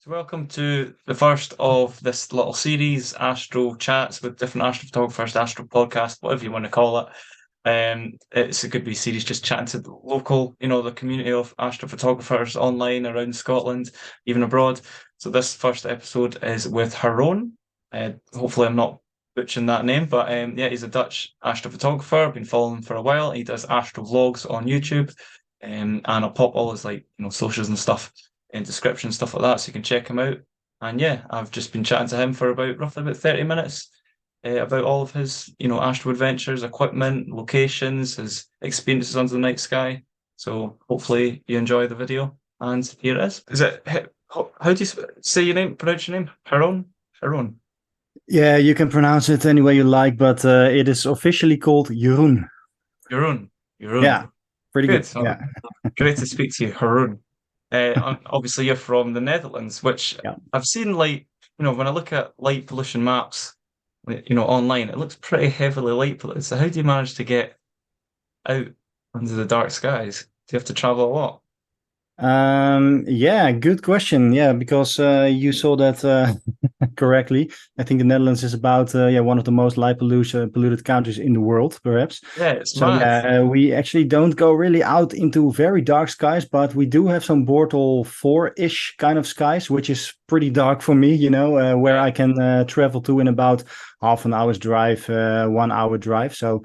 So welcome to the first of this little series, Astro Chats with different astrophotographers, Astro Podcast, whatever you want to call it. It's a good wee series just chatting to the local, the community of astrophotographers online around Scotland, even abroad. So this first episode is with Jeroen. Hopefully I'm not butchering that name, but yeah, he's a Dutch astrophotographer. I've been following him for a while. He does astro vlogs on YouTube, and I'll pop all his socials and stuff in description, stuff like that, so you can check him out. And yeah, I've just been chatting to him for roughly about 30 minutes about all of his, astro adventures, equipment, locations, his experiences under the night sky. So hopefully you enjoy the video. And here it is. Is it, how do you say your name, pronounce your name? Jeroen? Jeroen. Yeah, you can pronounce it any way you like, but it is officially called Jeroen. Jeroen. Jeroen. Yeah, pretty good. Yeah. Great to speak to you, Jeroen. Obviously, you're from the Netherlands, which I've seen, when I look at light pollution maps, online, it looks pretty heavily light polluted. So how do you manage to get out under the dark skies? Do you have to travel a lot? Yeah, good question. Yeah, because you saw that correctly. I think the Netherlands is about one of the most light polluted countries in the world, perhaps. Yeah, it's so mad. Yeah, we actually don't go really out into very dark skies, but we do have some Bortle 4-ish kind of skies, which is pretty dark for me. Where I can travel to in about half an hour's drive, 1 hour drive. So.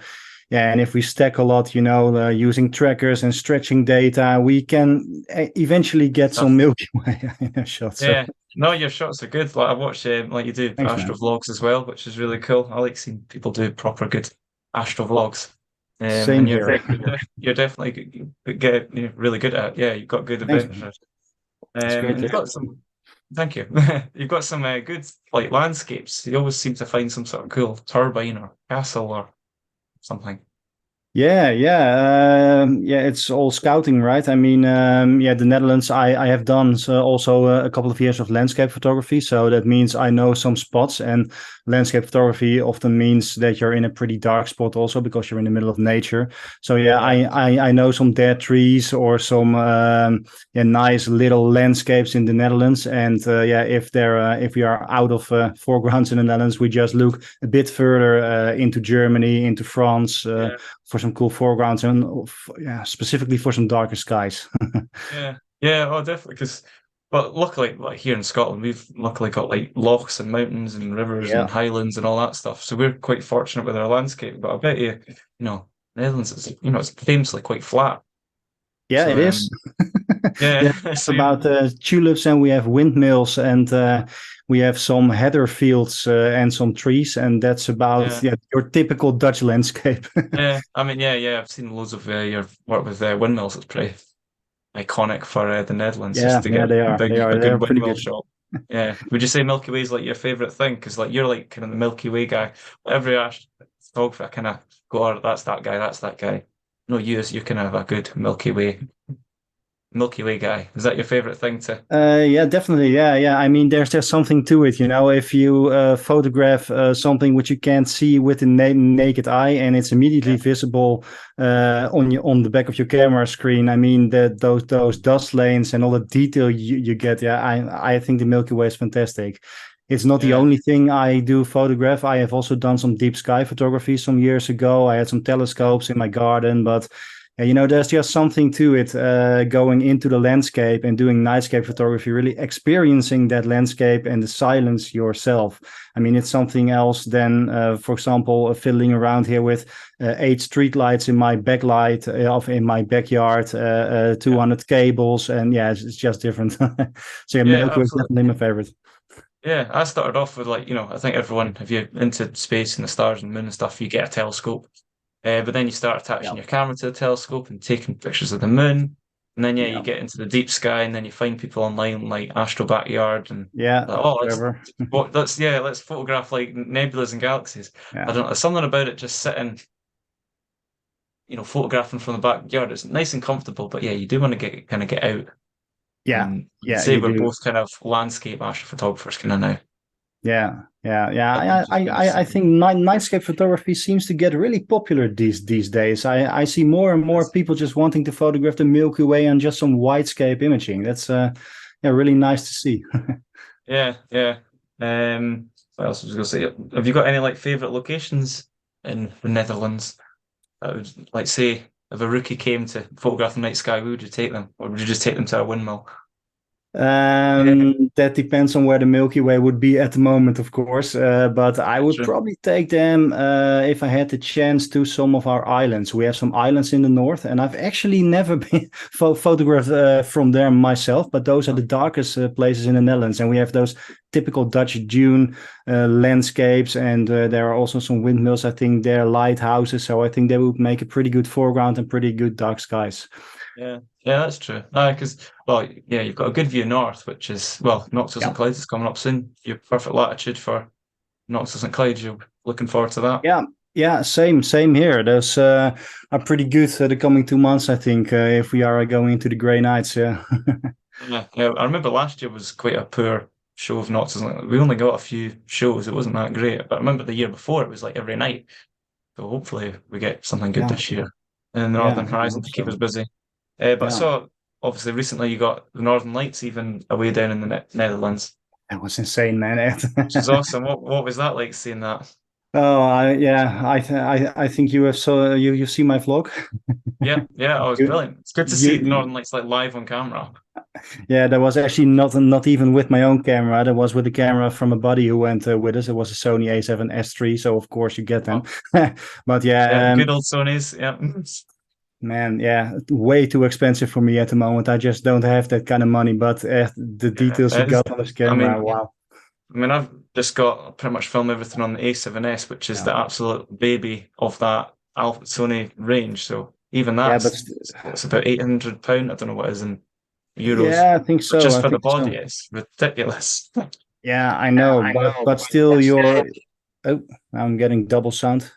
Yeah, and if we stack a lot, using trackers and stretching data, we can eventually get some Milky Way shots. Yeah, no, your shots are good. Like I watch, like you do Thanks, astro man. vlogs as well, which is really cool. I like seeing people do proper good astro vlogs. Same and here. You're definitely you're really good at it. Yeah, you've got good adventures. And you've got some. Thank you. You've got some good landscapes. You always seem to find some sort of cool turbine or castle or something. Yeah. It's all scouting, right? I mean, the Netherlands. I have done also a couple of years of landscape photography, so that means I know some spots. And landscape photography often means that you're in a pretty dark spot, also because you're in the middle of nature. So I know some dead trees or some nice little landscapes in the Netherlands. And if we are out of foregrounds in the Netherlands, we just look a bit further into Germany, into France. For some cool foregrounds and specifically for some darker skies. Definitely. But luckily, like here in Scotland, we've luckily got lochs and mountains and rivers and highlands and all that stuff. So we're quite fortunate with our landscape. But I bet you, Netherlands is, it's famously quite flat. Yeah, so, it is. It's about tulips, and we have windmills, and we have some heather fields and some trees, and that's about your typical Dutch landscape. I've seen loads of your work with windmills. It's pretty iconic for the Netherlands. Yeah, just to get they are. A They good are pretty windmill good. shot. Yeah. Would you say Milky Way is like your favorite thing? Because you're like kind of the Milky Way guy. Every photographer kind of go, oh, that's that guy, that's that guy. No, you kind of have a good Milky Way guy. Is that your favorite thing to? Yeah, definitely. Yeah. I mean, there's something to it, If you photograph something which you can't see with the naked eye, and it's immediately visible on the back of your camera screen. I mean, those dust lanes and all the detail you get. Yeah, I think the Milky Way is fantastic. It's not the only thing I do photograph. I have also done some deep sky photography some years ago. I had some telescopes in my garden, but there's just something to it, going into the landscape and doing nightscape photography, really experiencing that landscape and the silence yourself. I mean, it's something else than, for example, fiddling around here with 8 streetlights in my backlight in my backyard, 200 cables, and it's just different. So Milky Way is definitely my favorite. Yeah, I started off with I think everyone, if you're into space and the stars and the moon and stuff, you get a telescope. But then you start attaching your camera to the telescope and taking pictures of the moon. And then, you get into the deep sky, and then you find people online like Astro Backyard and let's photograph nebulas and galaxies. I don't know, there's something about it just sitting, photographing from the backyard. It's nice and comfortable, but you do want to get out. Say we're both kind of landscape astrophotographers kind of now. I think nightscape photography seems to get really popular these days. I see more and more people just wanting to photograph the Milky Way and just some widescape imaging. That's really nice to see. Yeah, yeah. What else was I going to say? Have you got any like favorite locations in the Netherlands? I would like say if a rookie came to photograph the night sky, where would you take them, or would you just take them to a windmill? Yeah, That depends on where the Milky Way would be at the moment, of course. But I would true. probably take them if I had the chance to some of our islands. We have some islands in the north, and I've actually never been photographed from there myself. But those are the darkest places in the Netherlands, and we have those typical Dutch dune landscapes, and there are also some windmills. I think they're lighthouses, so I think they would make a pretty good foreground and pretty good dark skies. Yeah, yeah, that's true. Because well, yeah, you've got a good view north, which is well, Knoxville St Yeah. Clyde is coming up soon. Your perfect latitude for Knoxville St Clyde. You're looking forward to that. Yeah, yeah, same here. Those are pretty good the coming 2 months, I think, if we are going into the grey nights. Yeah, Yeah, yeah. I remember last year was quite a poor show of Knoxville. We only got a few shows. It wasn't that great. But I remember the year before it was like every night. So hopefully we get something good yeah, this year in the yeah. Northern I Horizon hope to keep us so. busy. But I Yeah, saw obviously recently you got the Northern Lights even away down in the Netherlands, that was insane, man. which is awesome. What was that like seeing that? Oh, yeah, I think you have you see my vlog. Yeah, yeah, oh, it was You, brilliant. It's good to see the you Northern Lights like live on camera. Yeah, that was actually not even with my own camera. That was with the camera from a buddy who went with us. It was a Sony A7S III, so of course you get them. Oh, But yeah, the yeah, good old Sonys. Yeah, man, yeah, way too expensive for me at the moment. I just don't have that kind of money. But the yeah. details he got on his I camera, mean, wow. I've just got pretty much film everything on the A7S, which is Yeah, the absolute baby of that Alpha Sony range. So even yeah, but that's it's about £800. I don't know what it is in euros, yeah, I think but so. just I for the think body, so. it's ridiculous. Yeah, I Yeah, know, I but know, but but still, still, you're. Oh, I'm getting double sound.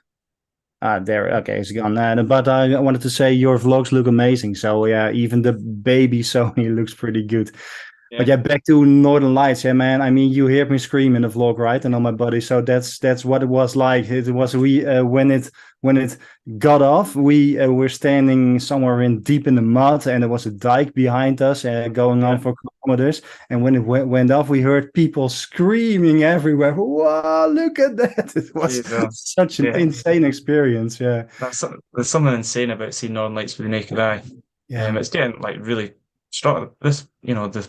Ah, there. Okay, it's gone. But I wanted to say your vlogs look amazing. So yeah, even the baby Sony looks pretty good. But yeah, yeah, back to Northern Lights, yeah, man. I mean, you hear me scream in the vlog, right? And on my body. So that's what it was like. It was we when it got off, we were standing somewhere in deep in the mud, and there was a dike behind us going yeah. on for kilometers. And when it went off, we heard people screaming everywhere. Wow, look at that! It was Jesus. such an Yeah, insane experience. Yeah, there's something insane about seeing Northern Lights with the naked eye. yeah, It's getting like really strong. The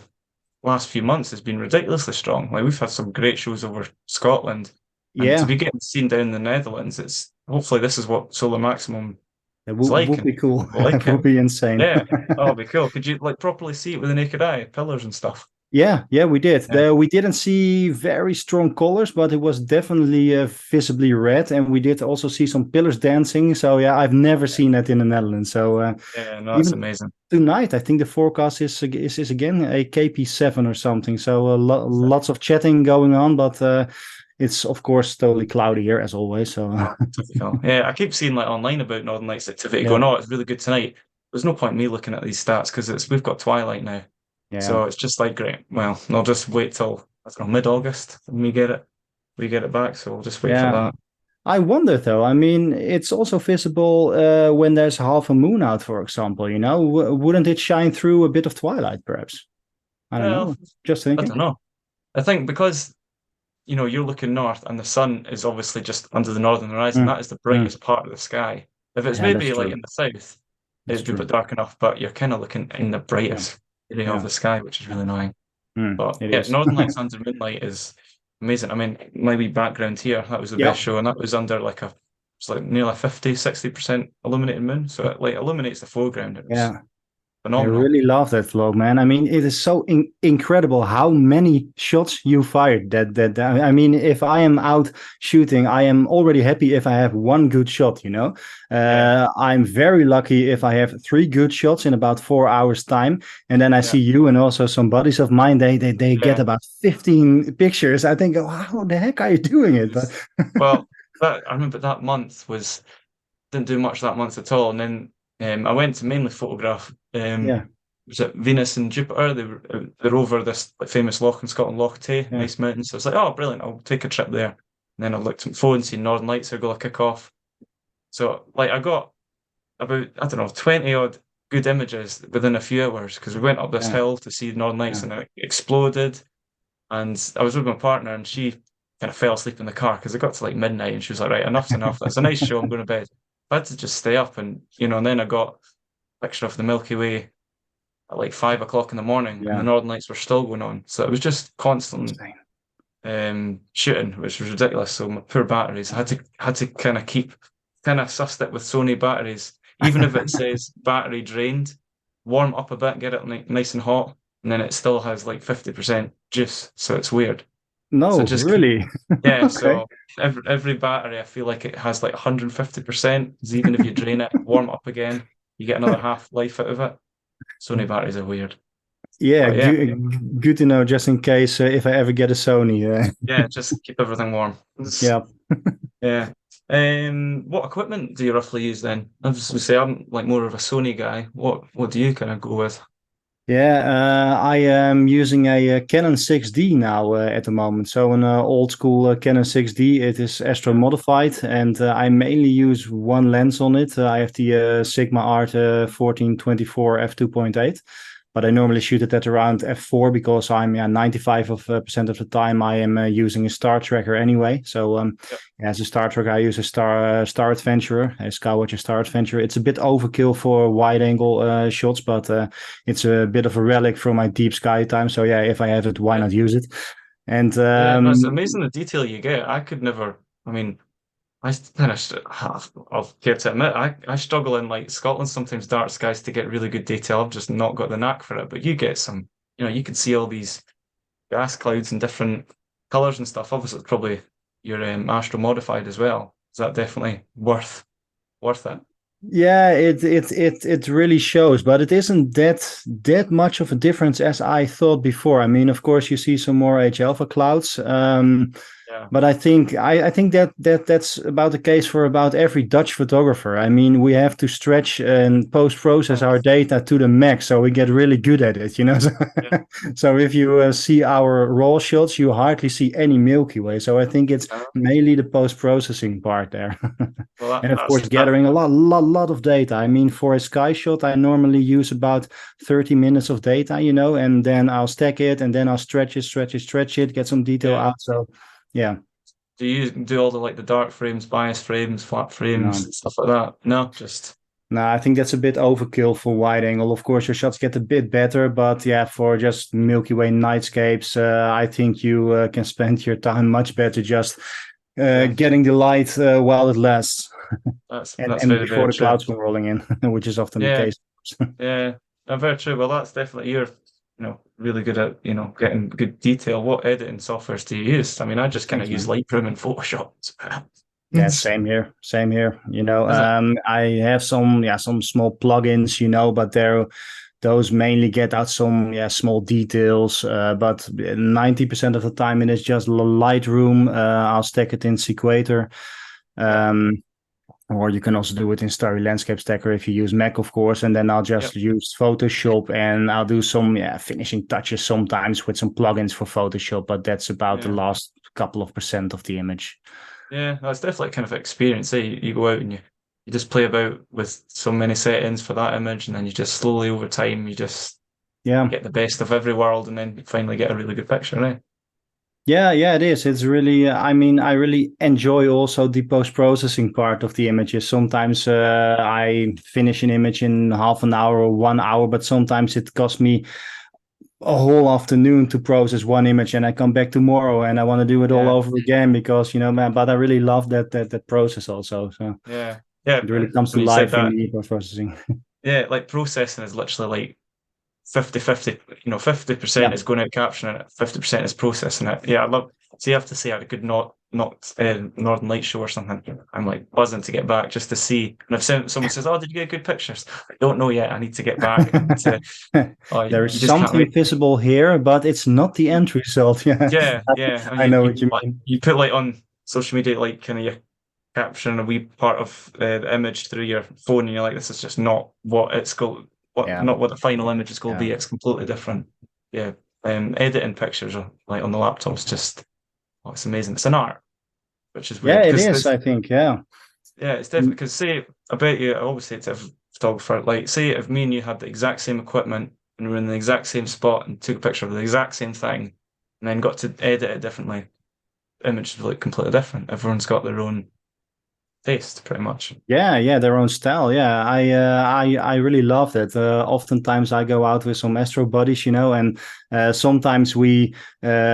last few months has been ridiculously strong. Like we've had some great shows over Scotland, and to yeah. be getting seen down in the Netherlands, it's hopefully this is what Solar Maximum That is like, would and be cool. people like That it. would be insane. Yeah, that'll be cool. Could you like properly see it with the naked eye, pillars and stuff? Yeah, yeah, we did. Yeah, We didn't see very strong colors, but it was definitely visibly red, and we did also see some pillars dancing. So yeah, I've never seen that in the Netherlands. So yeah, no, that's even amazing. tonight, I think the forecast is again a KP7 or something. So lots of chatting going on, but it's of course totally cloudy here as always. So Oh, typical. Yeah, I keep seeing like online about Northern Lights activity yeah, going, oh, it's really good tonight. There's no point in me looking at these stats because it's we've got twilight now. yeah. So it's just like great. Well, I'll just wait till I don't know mid-August and we get it back. So we'll just wait for Yeah, that. I wonder though. I mean, it's also visible when there's half a moon out, for example. You know, wouldn't it shine through a bit of twilight, perhaps? I don't Well, know. Just I don't thinking. know. I think because you're looking north and the sun is obviously just under the northern horizon, Mm, that is the mm. brightest part of the sky. If it's Yeah, that's maybe like true. in the south, That's it'd be a bit true. dark enough, but you're kind of looking in the Yeah, brightest area of yeah. the sky, which is really annoying. But It yeah, is. Northern Lights under moonlight is amazing. I mean, my wee background here, that was the best Yeah. show, and that was under it's like nearly 50-60% illuminated moon. So it like illuminates the foreground. It was Yeah. I phenomenal. really love that vlog, man. I mean, it is so incredible how many shots you fired. I mean, if I am out shooting, I am already happy if I have one good shot. You know, Yeah, I'm very lucky if I have three good shots in about 4 hours time, and then I yeah, see you and also some buddies of mine. They get yeah. about 15 pictures. I think, how the heck are you doing it? But Well, I remember that month was didn't do much that month at all, and then I went to mainly photograph. yeah, Was it Venus and Jupiter? They're over this like famous loch in Scotland, Loch Tay, yeah, nice mountain. So it's like, oh, brilliant! I'll take a trip there. And then I looked at my phone, seen Northern Lights are going to kick off. So like I got about I don't know 20 odd good images within a few hours because we went up this yeah, hill to see Northern Lights yeah, and it exploded. And I was with my partner, and she kind of fell asleep in the car because it got to like midnight, and she was like, "Right, enough's enough. It's a nice show. I'm going to bed." I had to just stay up, and and then I got a picture of the Milky Way at like 5 o'clock in the morning, and the Yeah. Northern Lights were still going on. So it was just constant Insane. shooting, which was ridiculous. So my poor batteries, I had to kind of sussed it with Sony batteries, even if it says battery drained, warm up a bit, get it nice and hot, and then it still has like 50% juice. So it's weird. So No, just keep, really? yeah. Okay. So every battery, I feel like it has like 150%. Because even if you drain it, warm it up again, you get another half life out of it. Sony batteries are weird, Yeah, but yeah, good to know just in case if I ever get a Sony. yeah, just keep everything warm. Yeah. Yeah. What equipment do you roughly use then? I was going to say I'm like more of a Sony guy. What do you kind of go with? Yeah, I am using a Canon 6D now at the moment. So an old school Canon 6D. It is Astro Yeah. modified, and I mainly use one lens on it. I have the Sigma Art 1424 f2.8, but I normally shoot it at around f4 because I'm 95% of the time I am using a star tracker anyway. So Yep. as a star tracker, I use a Star Adventurer, a Skywatcher Star Adventurer. It's a bit overkill for wide angle shots, but it's a bit of a relic from my deep sky time. So yeah, if I have it, why Yeah. not use it? And Yeah. No, it's amazing the detail you get. I could never. I mean, I kind of. I'll care to admit, I struggle in like Scotland sometimes dark skies to get really good detail. I've just not got the knack for it. But you get some. You can see all these gas clouds and different colors and stuff. Obviously, it's probably your Astro modified as well. Is that definitely worth it? yeah, it really shows, but it isn't that much of a difference as I thought before. I mean, of course, you see some more H alpha clouds. Yeah. But I think that's about the case for about every Dutch photographer. I mean, we have to stretch and post process Yeah. our data to the max, so we get really good at it. Yeah. So if you see our raw shots, you hardly see any Milky Way. So I think it's Uh, mainly the post processing part there, well, and of course that. gathering a lot of data. I mean, for a sky shot, I normally use about 30 minutes of data, and then I'll stack it, and then I'll stretch it, get some detail Yeah. out. So yeah. Do you do all the like the dark frames, bias frames, flat frames, No, and stuff like that? No, just no, I think that's a bit overkill for wide angle. Of course, your shots get a bit better, but yeah, for just Milky Way nightscapes, I think you can spend your time much better just yeah. getting the light while it lasts, That's and very, before very the true. clouds come rolling in, which is often the Yeah, case. yeah. No, very true. Well, that's definitely you're really good at getting good detail. What editing softwares do you use? I mean, I just kind of Thanks, use man. Lightroom and Photoshop. Yeah, same here. Same here. Is it? I have some small plugins, but those mainly get out some small details. But 90% of the time it is just Lightroom. I'll stack it in Sequator. Yeah, Um, or you can also do it in Starry Landscape Stacker if you use Mac, of course. And then I'll yeah, just use Photoshop and I'll do some finishing touches sometimes with some plugins for Photoshop. But that's about the yeah. last couple of percent of the image. Yeah, that's definitely kind of experience. You go out and you just play about with so many settings for that image, and then you just slowly over time you just Yeah. get the best of every world, and then you finally get a really good picture, right? Yeah, it is. It's really, I mean, I really enjoy also the post-processing part of the images. Sometimes Yeah, I finish an image in half an hour or 1 hour, but sometimes it costs me a whole afternoon to process one image, and I come back tomorrow and I want to do it all yeah, over again because, man, but I really love that process also. So yeah, yeah. it really comes to When you said life in that, the post-processing. yeah, like processing is literally like 50-50. 50% Yeah. is going out captioning it, 50% is processing it. Yeah, I love. So you have to say at a good not Northern Light show or something. I'm like buzzing to get back just to see. And if someone says, "Oh, did you get good pictures?" I don't know yet. I need to get back. I need to. Oh, There you is just can't something wait. visible here, but it's not the end result. Yeah, Yeah, yeah. And I you know you what you like mean. you put like on social media like kind of your caption a wee part of the image through your phone, and you're like, this is just not what it's going. Yeah, Not what the final image is going to yeah. be. It's completely different. Yeah. Editing pictures like on the laptop is just it's amazing. It's an art, which is Yeah, weird it because is, I think. Yeah. yeah, it's definitely because say I bet you I always say to a photographer like say if me and you had the exact same equipment and we were in the exact same spot and took a picture of the exact same thing, and then got to edit it differently. Images look completely different. Everyone's got their own taste, pretty much. Yeah, their own style. Yeah, I really love that. Oftentimes I go out with some Astro Buddies, and sometimes we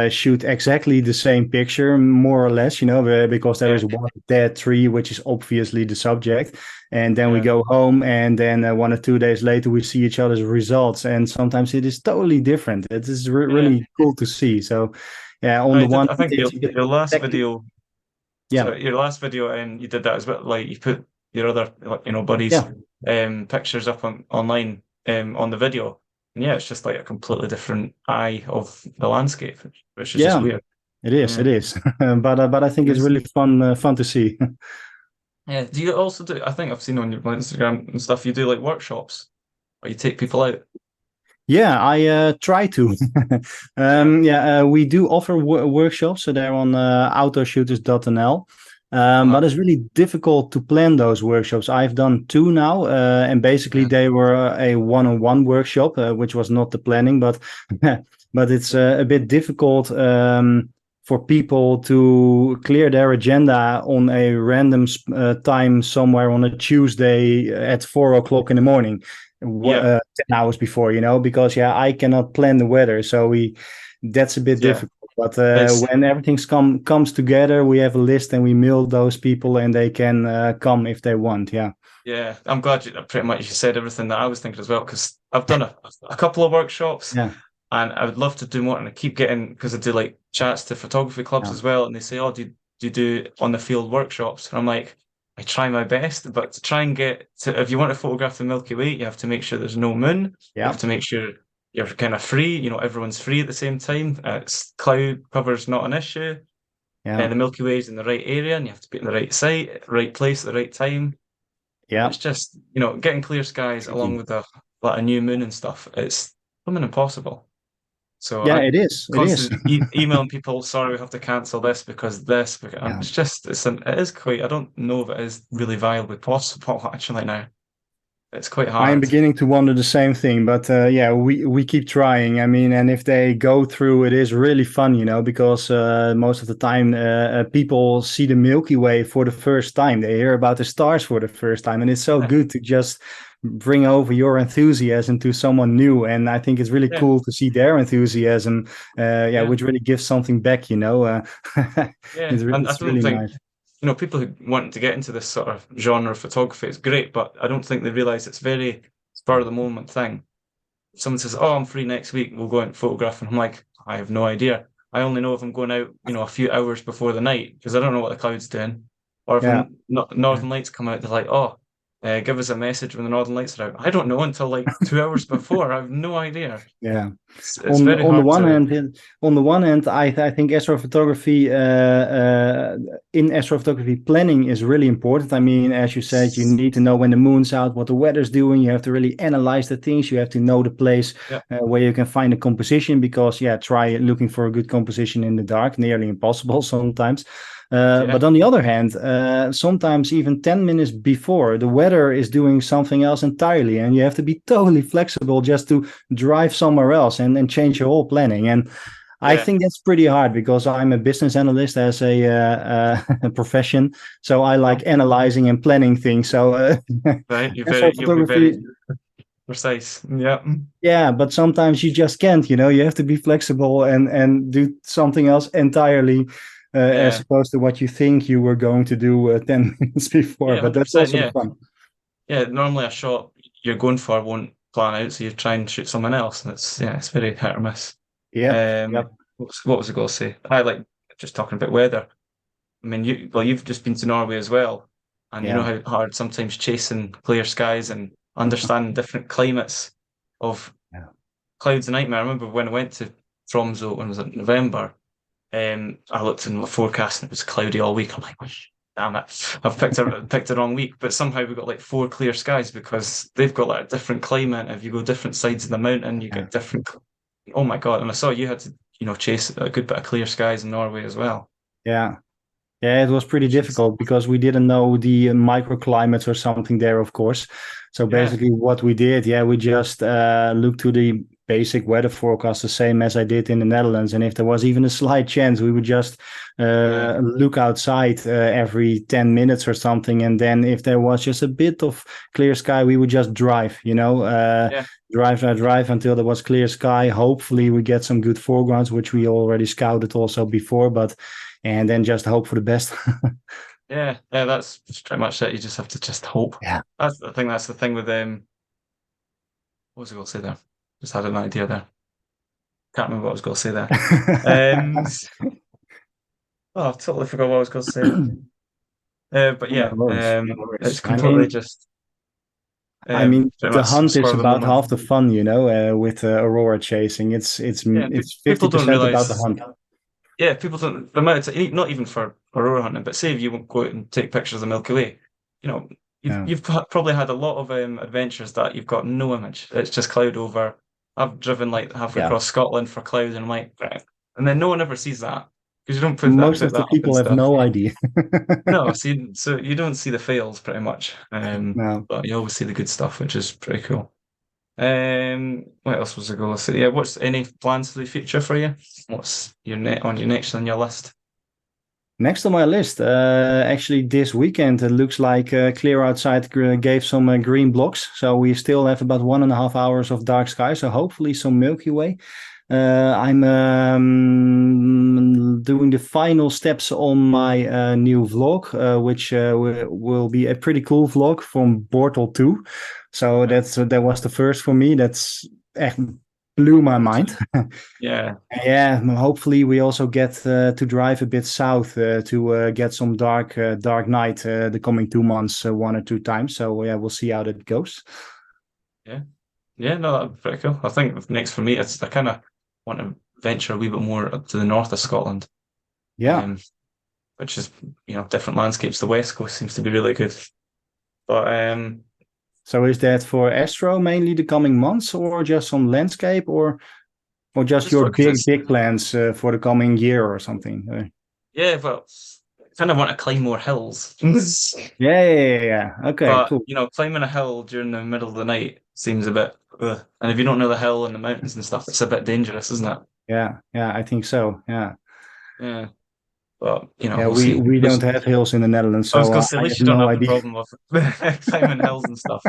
shoot exactly the same picture, more or less, because there Yeah, is one dead tree, which is obviously the subject. And then we yeah, go home, and then 1 or 2 days later, we see each other's results. And sometimes it is totally different. It is yeah. really cool to see. So, yeah, on I the did. one I hand, think it's a bit your last technical. video. Yeah, So your last video, you did that as well. Like you put your other, like, buddies, yeah. pictures up online, on the video, and yeah, it's just like a completely different eye of the landscape, which is just Yeah, weird. it is. Yeah. It is. But I think it's Yes. really fun to see. Yeah. Do you also do? I think I've seen on your Instagram and stuff. You do like workshops, or you take people out. Yeah, I try to. Yeah. We do offer workshops, so they're on outdoorshooters.nl. Uh-huh. But it's really difficult to plan those workshops. I've done two now, and basically Yeah. they were a one-on-one workshop, which was not the planning, but but it's a bit difficult for people to clear their agenda on a random time somewhere on a Tuesday at 4 o'clock in the morning. Yeah. 10 hours before, because I cannot plan the weather, so that's a bit Yeah. difficult. But It's when everything's comes together, we have a list and we mail those people, and they can come if they want. Yeah, Yeah. I'm glad you pretty much you said everything that I was thinking as well, because I've done a couple of workshops. yeah, And I would love to do more. And I keep getting, because I do like chats to photography clubs yeah, as well. And they say, oh, do you do on the field workshops? And I'm like, I try my best, but to try and get to, if you want to photograph the Milky Way, you have to make sure there's no moon. You yeah, have to make sure you're kind of free, everyone's free at the same time. Cloud cover's not an issue. yeah, And the Milky Way is in the right area, and you have to be in the right site, right place at the right time. yeah. It's just, getting clear skies along Tricky. with a new moon and stuff. It's something impossible. So Yeah, I it is. It is. constantly emailing people, sorry, we have to cancel this because this. And Yeah. it is quite. I don't know if it is really viably possible actually now. It's quite I am hard. beginning to wonder the same thing, but we keep trying. I mean, and if they go through, it is really fun, because most of the time people see the Milky Way for the first time. They hear about the stars for the first time, and it's so Yeah, good to just bring over your enthusiasm to someone new. And I think it's really yeah, cool to see their enthusiasm, yeah, which really gives something back. yeah. And I It's don't really think nice. people who want to get into this sort of genre of photography is great, but I don't think they realize it's very spur of the moment thing. Someone says, "Oh, I'm free next week. We'll go out and photograph," and I'm like, I have no idea. I only know if I'm going out, a few hours before the night because I don't know what the cloud's doing. Or if Yeah. I'm not Northern Lights come out, they're like, "Oh, give us a message when the Northern Lights are out." I don't know until like 2 hours before. I have no idea. Yeah. It's very On the hard one to. hand, I think astrophotography in astrophotography planning is really important. I mean, as you said, you need to know when the moon's out, what the weather's doing. You have to really analyze the things. You have to know the place Yeah, where you can find a composition, because try looking for a good composition in the dark, nearly impossible sometimes. yeah, But on the other hand, sometimes even 10 minutes before, the weather is doing something else entirely, and you have to be totally flexible just to drive somewhere else and change your whole planning. And I yeah. think that's pretty hard, because I'm a business analyst as a profession. So I Uh-huh. like analyzing and planning things. So Right, you'll be very astrophotography, precise. Yeah, yeah, but sometimes you just can't, you have to be flexible and do something else entirely, as yeah, opposed to what you think you were going to do 10 minutes before. yeah, But that's 100%. also the Yeah, fun. yeah. Normally, a shot you're going for won't plan out, so you try and shoot someone else, and it's very hit or miss. Yep. Yep. What was I going to say? I like just talking about weather. I mean, you've just been to Norway as well, and you know Yeah. how hard sometimes chasing clear skies and understanding different climates of Yeah. clouds a nightmare. I remember when I went to Tromso when it was in November, I looked in the forecast and it was cloudy all week. I'm like, damn it, I've picked the wrong week. But somehow we got like 4 clear skies because they've got like a different climate. If you go different sides of the mountain, you Yeah. get different. Oh my God! And I saw you had to, chase a good bit of clear skies in Norway as well. Yeah. Yeah, it was pretty Which is, difficult because we didn't know the microclimates or something there, of course. So yeah, basically, what we did, we just looked to the basic weather forecast, the same as I did in the Netherlands. And if there was even a slight chance, we would just look outside every 10 minutes or something. And then if there was just a bit of clear sky, we would just drive, drive until there was clear sky. Hopefully we get some good foregrounds, which we already scouted also before, and then just hope for the best. Yeah, that's pretty much it. You just have to just hope. Yeah. I think that's the thing with what was I going to say there? Just had an idea there. Can't remember what I was going to say there. I totally forgot what I was going to say. But yeah, No worries. it's completely just. The hunt is about half the fun, with aurora chasing. It's 50% about the hunt. Yeah, people don't. The amount of, not even for aurora hunting, but say if you go out and take pictures of the Milky Way, you've probably had a lot of adventures that you've got no image. It's just cloud over. I've driven like halfway across Scotland for cloud, and I'm like, right. And then no one ever sees that because you don't put most of the people have no idea. No, so you don't see the fails pretty much. No. But you always see the good stuff, which is pretty cool. What else was I going to say? Yeah, what's any plans for the future for you? What's on your next on your list? Next on my list, actually this weekend, it looks like clear outside gave some green blocks. So we still have about 1.5 hours of dark sky. So hopefully some Milky Way. I'm doing the final steps on my new vlog, which will be a pretty cool vlog from Bortle 2. So that was the first for me. That's echt blew my mind. Yeah. Hopefully we also get to drive a bit south to get some dark night the coming 2 months, 1 or 2 times. So yeah, we'll see how that goes. Yeah, no, that'd be pretty cool. I think next for me, I kind of want to venture a wee bit more up to the north of Scotland. Yeah. Which is, different landscapes. The West Coast seems to be really good. But so is that for Astro mainly the coming months, or just some landscape, or just your big plans for the coming year or something? Yeah, well, I kind of want to climb more hills. Yeah. Okay, but, cool. Climbing a hill during the middle of the night seems a bit, and if you don't know the hill and the mountains and stuff, it's a bit dangerous, isn't it? Yeah, I think so. Yeah. But we'll see. We don't have hills in the Netherlands, so I was going to say, at least you don't have the problem of climbing hills and stuff.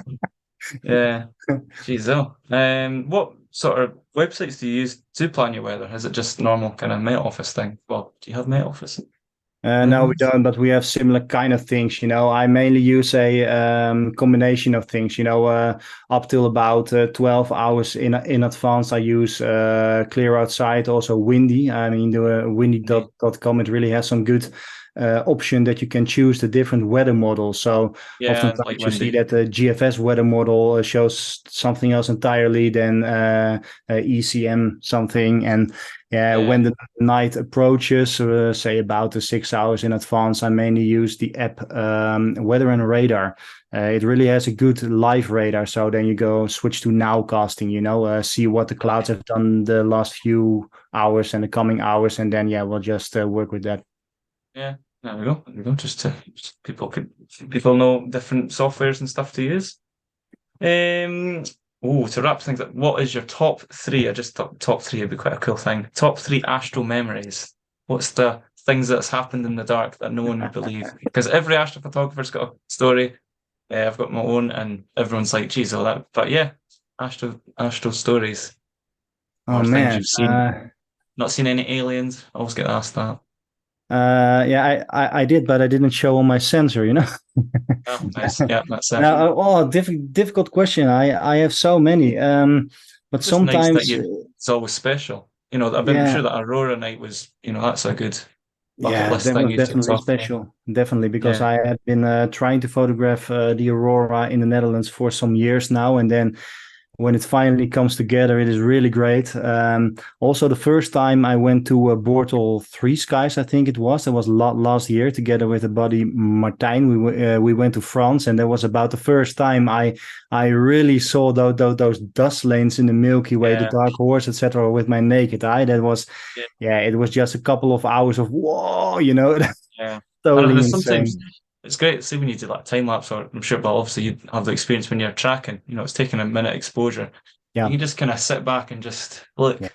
Yeah. Jeez, what sort of websites do you use to plan your weather? Is it just normal kind of Met Office thing? Well, do you have Met Office? No, we don't, but we have similar kind of things. I mainly use a combination of things. Up till about 12 hours in advance, I use Clear Outside, also Windy. I mean, the windy.com, it really has some good option that you can choose the different weather models. So oftentimes like you see that the GFS weather model shows something else entirely than ECM something. And when the night approaches, say about 6 hours in advance, I mainly use the app Weather and Radar. It really has a good live radar. So then you go switch to nowcasting, see what the clouds have done the last few hours and the coming hours. And then, we'll just work with that. Yeah, there we go. Just people know different softwares and stuff to use. To wrap things up, what is your top 3? I just thought top 3 would be quite a cool thing. Top 3 Astro memories. What's the things that's happened in the dark that no one would believe? Because every astrophotographer's got a story. I've got my own, and everyone's like, geez, all that. But yeah, Astro stories. Oh, man. Things you've seen. Not seen any aliens. I always get asked that. I did, but I didn't show on my sensor, Oh, nice. Yeah, that's it. Difficult question. I have so many. But it's sometimes nice that it's always special. I'm sure that Aurora night was, that's a good bucket list that thing. Was definitely special. Definitely, because I had been trying to photograph the Aurora in the Netherlands for some years now, and then when it finally comes together, it is really great. Also, the first time I went to Bortle 3 Skies, I think it was. That was last year, together with a buddy Martijn. We went to France, and that was about the first time I really saw those dust lanes in the Milky Way, the Dark Horse, etc., with my naked eye. That was, it was just a couple of hours of whoa, totally insane. It's great. See, when you do like time lapse, or I'm sure, but obviously you have the experience when you're tracking. It's taking a minute exposure. Yeah. You can just kind of sit back and just look, Yeah.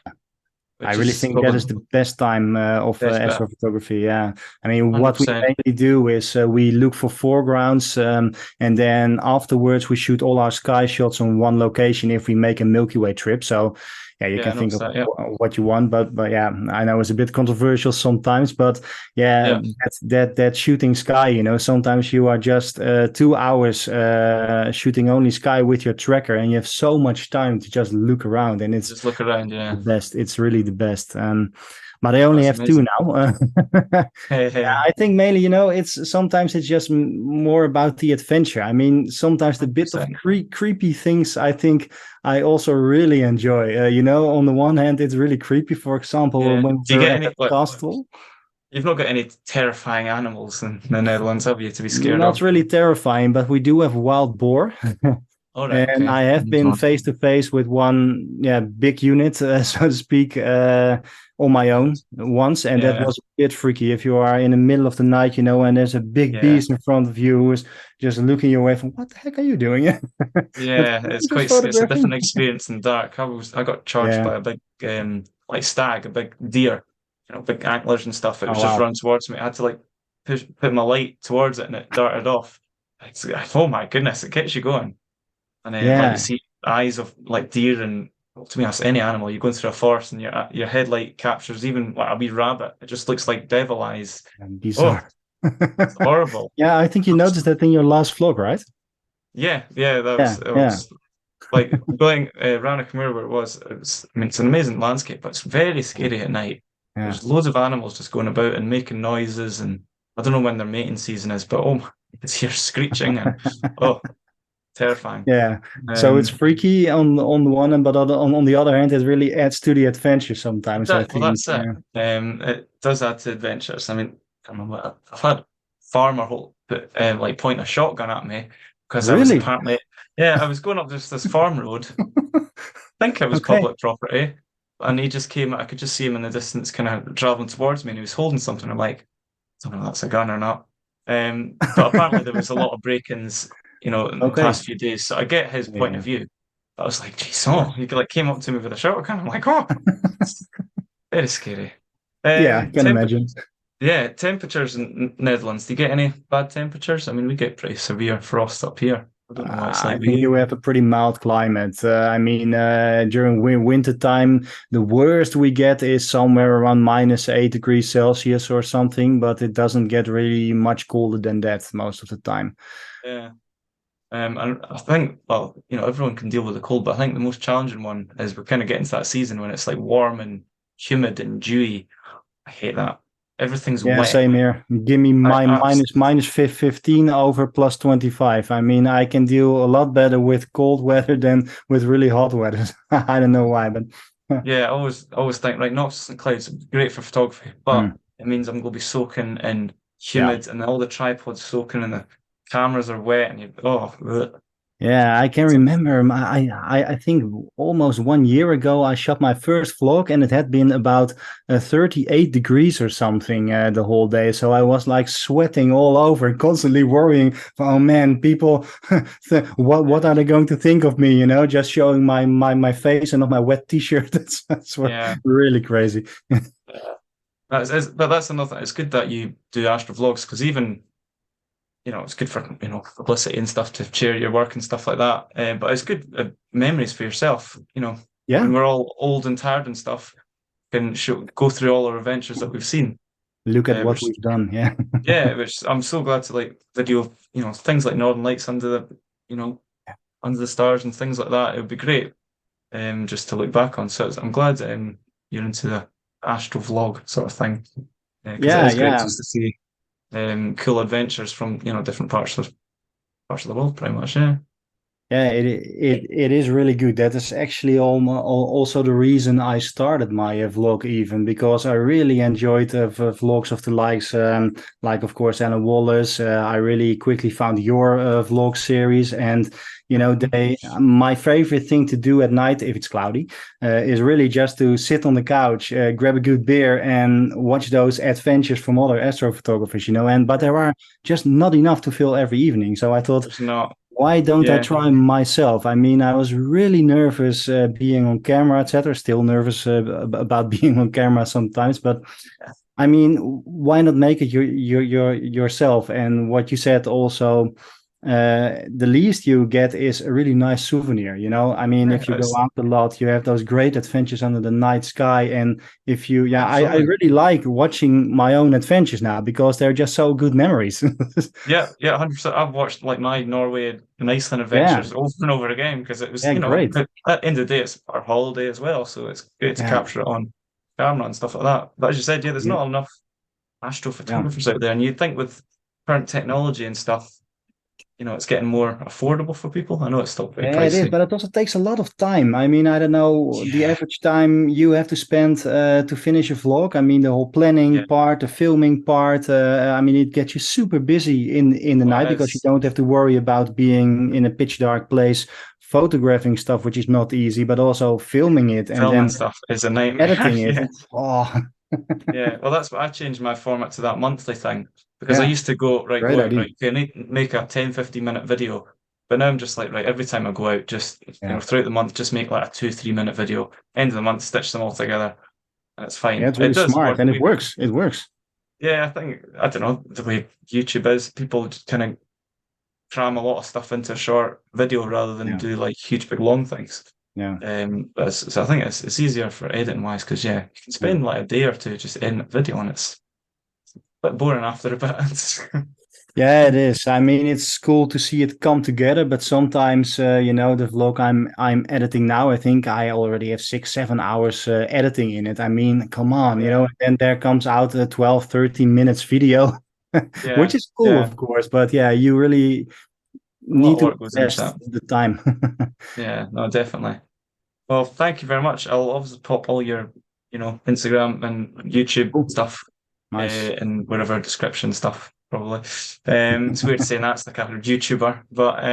I which really is think that is probably the best time of the best bit. astrophotography. Yeah, I mean, what we 100%. mainly do is we look for foregrounds, and then afterwards we shoot all our sky shots on one location if we make a Milky Way trip. So, yeah, you Yeah, can I think noticed of that. Yeah. what you want, but yeah, I know it's a bit controversial sometimes, but yeah, Yeah. that shooting sky, sometimes you are just 2 hours shooting only sky with your tracker, and you have so much time to just look around, and it's Just look around. the Yeah. best. It's really the best. But I only That's have two amazing. now. Hey, hey. I think mainly, it's sometimes it's just more about the adventure. I mean, sometimes the bit of 100%. creepy things, I think I also really enjoy. On the one hand, it's really creepy. For example, Yeah. when Do we you were get at any the like? castle. You've not got any terrifying animals in the Netherlands, have you, to be scared Not of? really terrifying, but we do have wild boar. All right. And Okay. I have That's been odd. face to face with one, big unit, so to speak, on my own once, and that Yeah. was a bit freaky. If you are in the middle of the night, and there's a big Yeah. beast in front of you who is just looking your way from, what the heck are you doing? But Yeah. I'm It's just quite. It's a photographing. different experience in dark. I got charged Yeah. by a big like stag, a big deer, big antlers and stuff. It Oh was just wow. run towards me. I had to like put my light towards it, and it darted off. Oh my goodness, it gets you going. And then like you Yeah. see eyes of like deer and well, to be honest, any animal. You're going through a forest and your headlight captures even like a wee rabbit. It just looks like devil eyes. Oh, Bizarre. it's horrible. Yeah, I think you noticed that in your last vlog, right? Yeah, yeah, that Yeah. was it Yeah. was like going around a Khmer where it was. I mean, it's an amazing landscape, but it's very scary at night. Yeah. There's loads of animals just going about and making noises, and I don't know when their mating season is, but oh, it's here screeching and oh, terrifying. Yeah, so it's Um, freaky on the one hand, but on the other hand, it really adds to the adventure sometimes, I Well, think. that's it. Yeah. It does add to adventures. I mean, I remember I've had farmer like point a shotgun at me because I was Really? apparently, yeah, I was going up this farm road. I think it was Okay. public property, and he just came. I could just see him in the distance, kind of traveling towards me, and he was holding something. I'm like, I don't know if that's a gun or not. But apparently there was a lot of break-ins, in the Okay. past few days. So I get his point of Yeah. view. I was like, geez, oh, he like came up to me with a shotgun. I'm like, oh, very scary. Yeah, I can Temp imagine. yeah, temperatures in Netherlands. Do you get any bad temperatures? I mean, we get pretty severe frost up here. I don't know what it's I like with think you. you have a pretty mild climate. I mean, during winter time, the worst we get is somewhere around -8 degrees Celsius or something, but it doesn't get really much colder than that most of the time. Yeah. And I think, well, everyone can deal with the cold, but I think the most challenging one is we're kind of getting to that season when it's like warm and humid and dewy. I hate that. Everything's Yeah, wet. same here. Give me I my abs minus 15 over plus 25. I mean, I can deal a lot better with cold weather than with really hot weather. I don't know why, but Yeah, I always think, right, not and clouds, great for photography, Hmm. but it means I'm gonna be soaking in Yeah. humid and all the tripods soaking and the cameras are wet and ugh. Yeah, I can remember. I think almost 1 year ago, I shot my first vlog, and it had been about 38 degrees or something the whole day. So I was like sweating all over, constantly worrying. Oh man, people, what are they going to think of me? Just showing my face and not my wet t-shirt. That's Yeah. really crazy. But that's another thing. It's good that you do Astro vlogs because even it's good for publicity and stuff to share your work and stuff like that. But it's good memories for yourself. Yeah, When we're all old and tired and stuff, can go through all our adventures that we've seen. look at what Which we've done. Yeah. yeah, which I'm so glad to like video. Things like Northern Lights under under the stars and things like that. It would be great, just to look back on. So I'm glad you're into the Astro vlog sort of thing, because it Yeah, is great yeah. just to see cool adventures from different parts of the world, pretty much. Yeah. Yeah, it is really good. That is actually also the reason I started my vlog, even because I really enjoyed vlogs of the likes, like of course Alan Wallace. I really quickly found your vlog series, and my favorite thing to do at night, if it's cloudy, is really just to sit on the couch, grab a good beer, and watch those adventures from other astrophotographers. But there are just not enough to fill every evening. So I thought, There's not. why don't I Yeah, try myself? I mean, I was really nervous being on camera, etc. Still nervous about being on camera sometimes, but I mean, why not make it yourself? And what you said also, the least you get is a really nice souvenir. You know, I mean, yeah, if you go it's out a lot, you have those great adventures under the night sky. And if you, yeah, I absolutely. really like watching my own adventures now because they're just so good memories. Yeah, yeah, 100%. I've watched like my Norway and Iceland Yeah, adventures over and over again because it was, yeah, great. but at the end of the day, it's our holiday as well, so it's great to Yeah, capture it on camera and stuff like that. But as you said, yeah, there's not enough yeah. astrophotographers out there, and you'd think with current technology and stuff, it's getting more affordable for people. I know it's still pretty Yeah, it is, pricey. but it also takes a lot of time. I mean, I don't know the Yeah, average time you have to spend to finish a vlog. I mean, the whole yeah. planning part, the filming part. I mean, it gets you super busy in the Well, night it because you is don't have to worry about being in a pitch dark place, photographing stuff, which is not easy, but also filming it and filming then stuff is a nightmare. editing it. Yeah. It's, oh, Yeah, well, that's what I changed my format to that monthly thing because I yeah, used to go great out, idea. right, okay, I need to make a 10-15 minute video. But now I'm just like, right, every time I go out, just, Yeah, throughout the month, just make like a 2-3 minute video. End of the month, stitch them all together, and it's yeah, fine. it's It really does smart work a and it wee bit. works. It works. Yeah, I don't know, the way YouTube is, people just kind of cram a lot of stuff into a short video rather than Yeah, do like huge, big, long things. yeah, So I think it's easier for editing wise because, yeah, you can yeah. spend like a day or two just editing a video and it's a bit boring after a bit. Yeah, it is. I mean, it's cool to see it come together, but sometimes, the vlog I'm editing now, I think I already have 6, 7 hours editing in it. I mean, come Oh on, yeah, and then there comes out a 12, 13 minutes video, which yeah, is cool, yeah. of course, but yeah, you really A lot need of to work goes into invest that. the time. Yeah, no, definitely. Well, thank you very much. I'll obviously pop all your, Instagram and YouTube Cool. stuff, Nice. in whatever description stuff, probably. It's weird saying that's like a YouTuber, but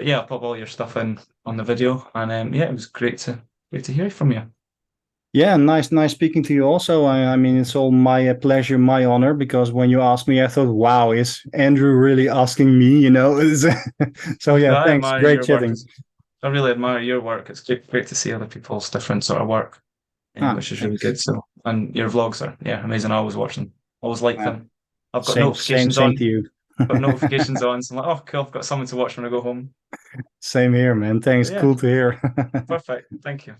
yeah, I'll pop all your stuff in on the video, and yeah, it was great to hear from you. Yeah, nice speaking to you also. I mean, it's all my pleasure, my honor, because when you asked me, I thought, wow, is Andrew really asking me, So yeah, No, I thanks. admire Great your work. chatting. I really admire your work. It's great to see other people's different sort of work, Ah, which is really thanks. good. So, and your vlogs are, yeah, amazing. I always watch them. Always like Uh, them. I've got same notifications same on. to you. Got notifications on. So I'm like, oh, cool. I've got something to watch when I go home. Same here, man. Thanks. But yeah, Cool to hear. perfect. Thank you.